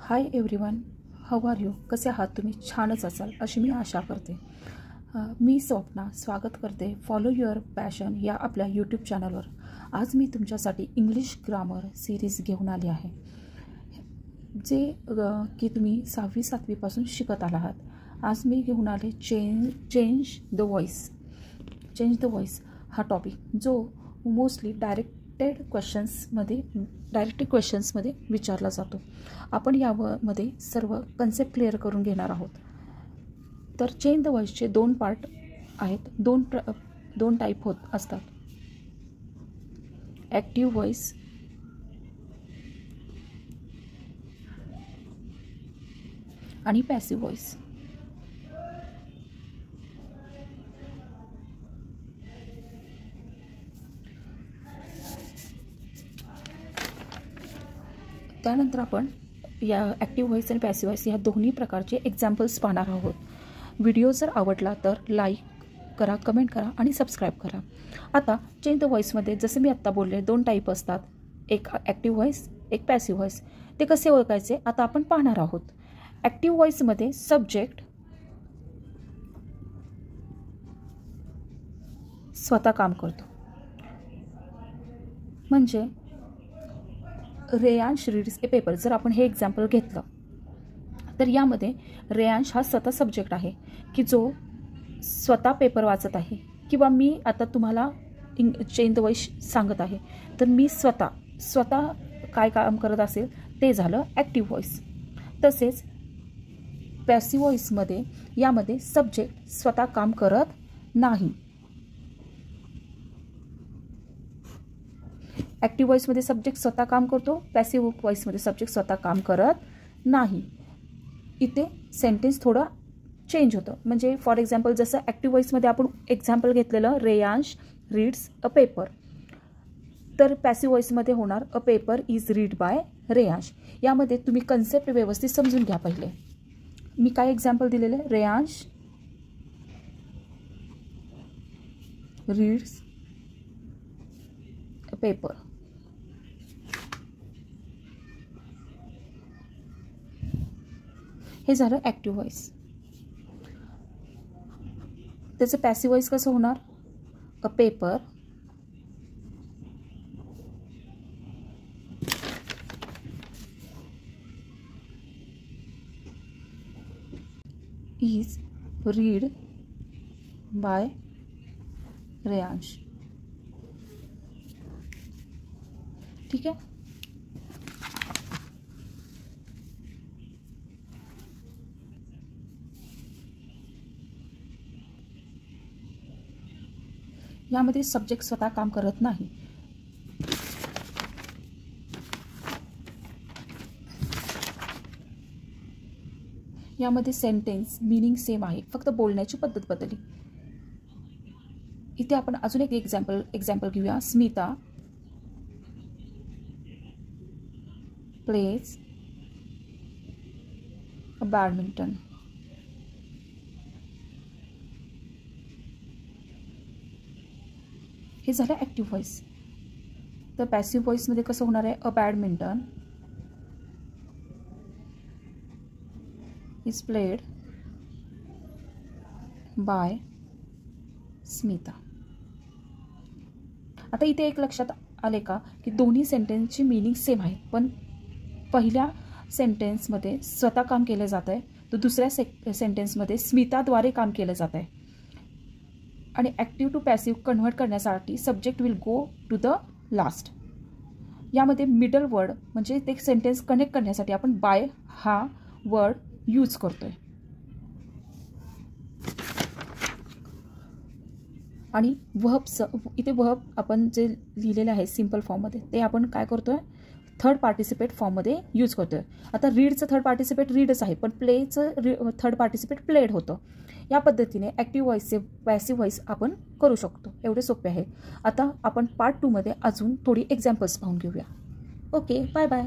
Hi everyone, how are you? कसे आहात तुम्ही? छानच असाल अशी मी आशा करते. मी स्वप्ना स्वागत करते फॉलो युअर पॅशन या आपल्या यूट्यूब चॅनलवर. आज मी तुमच्यासाठी इंग्लिश ग्रामर सिरीज घेऊन आली आहे, जे की तुम्ही 6वी 7वीपासून शिकत आलात. आज मी घेऊन आले change the voice. Change the voice हा टॉपिक जो मोस्टली डायरेक्टेड क्वेश्चन्समध्ये विचारला जातो. आपण यामध्ये सर्व कन्सेप्ट क्लिअर करून घेणार आहोत. तर चेंज द व्हॉइसचे 2 पार्ट आहेत. दोन टाईप असतात. ॲक्टिव्ह व्हॉइस आणि पॅसिव्ह व्हॉइस. त्यानंतर आपण या ॲक्टिव्ह व्हॉइस आणि पॅसिव्ह व्हॉइस या दोन्ही प्रकारचे एक्झाम्पल्स पाहणार आहोत. व्हिडिओ जर आवडला तर लाईक करा, कमेंट करा आणि सबस्क्राईब करा. आता चेंज द व्हॉइसमध्ये जसे मी आत्ता बोलले 2 टाईप असतात, एक ॲक्टिव्ह व्हॉइस, एक पॅसिव्ह व्हॉइस. ते कसे ओळखायचे आता आपण पाहणार आहोत. ॲक्टिव्ह व्हॉइसमध्ये सब्जेक्ट स्वतः काम करतो. म्हणजे रेयांश रीड्स ए पेपर. जर आपण हे एक्झाम्पल घेतलं तर यामध्ये रेयांश हा स्वतः सब्जेक्ट आहे की जो स्वतः पेपर वाचत आहे, किंवा मी आता तुम्हाला चेंज द व्हॉइस सांगत आहे तर मी स्वतः काय काम करत असेल ते झालं ॲक्टिव्ह व्हॉइस. तसेच पॅसिव्ह व्हॉइसमध्ये यामध्ये सब्जेक्ट स्वतः काम करत नाही. ॲक्टिव्ह व्हॉइसमध्ये सब्जेक्ट स्वतः काम करतो, पॅसिव्ह व्हॉइसमध्ये सब्जेक्ट स्वतः काम करत नाही. इथे सेंटेन्स थोडं चेंज होतं. म्हणजे फॉर एक्झाम्पल जसं ॲक्टिव्ह व्हॉइसमध्ये आपण एक्झाम्पल घेतलेलं रेयांश रीड्स अ पेपर, तर पॅसिव्ह व्हॉइसमध्ये होणार a paper is read by Reyansh. यामध्ये तुम्ही कन्सेप्ट व्यवस्थित समजून घ्या. पहिले मी काय एक्झाम्पल दिलेले, रेयांश रीड्स अ पेपर. हे झालं ॲक्टिव्ह व्हॉइस. त्याचं पॅसिव्ह व्हॉइस कसं होणार, a paper is read by Reyansh. ठीक आहे. यामध्ये सब्जेक्ट स्वतः काम करत नाही. यामध्ये सेंटेन्स मीनिंग सेम आहे, फक्त बोलण्याची पद्धत बदलली. इथे आपण अजून एक एक्झाम्पल घेऊया. Smita plays badminton. हे झालं ॲक्टिव्ह व्हॉइस. तर पॅसिव्ह व्हॉइसमध्ये कसं होणार आहे, a badminton is played by Smita. आता इथे एक लक्षात आले का की दोन्ही सेंटेन्सची मीनिंग सेम आहे, पण पहिल्या सेंटेन्समध्ये स्वतः काम केलं जात आहे, तर दुसऱ्या सेंटेन्समध्ये स्मिताद्वारे काम केलं जात आहे. आणि ॲक्टिव्ह टू पॅसिव्ह कन्व्हर्ट करण्यासाठी subject will go to the last. यामध्ये मिडल वर्ड म्हणजे ते सेंटेन्स कनेक्ट करण्यासाठी आपण बाय हा वर्ड यूज करतोय. आणि इथे वर्ब आपण जे लिहिलेलं आहे सिम्पल फॉर्ममध्ये ते आपण काय करतोय, थर्ड पार्टिसिपेट फॉर्ममध्ये यूज करतोय. आता रीडचं थर्ड पार्टिसिपेट रीडच आहे, पण प्लेचं थर्ड पार्टिसिपेट प्लेड होतं. या पद्धतीने ॲक्टिव्ह व्हॉइसचे पॅसिव्ह व्हॉइस आपण करू शकतो. एवढे सोपे आहे. आता आपण पार्ट 2 मध्ये अजून थोडी एक्झाम्पल्स पाहून घेऊया. Okay, bye bye.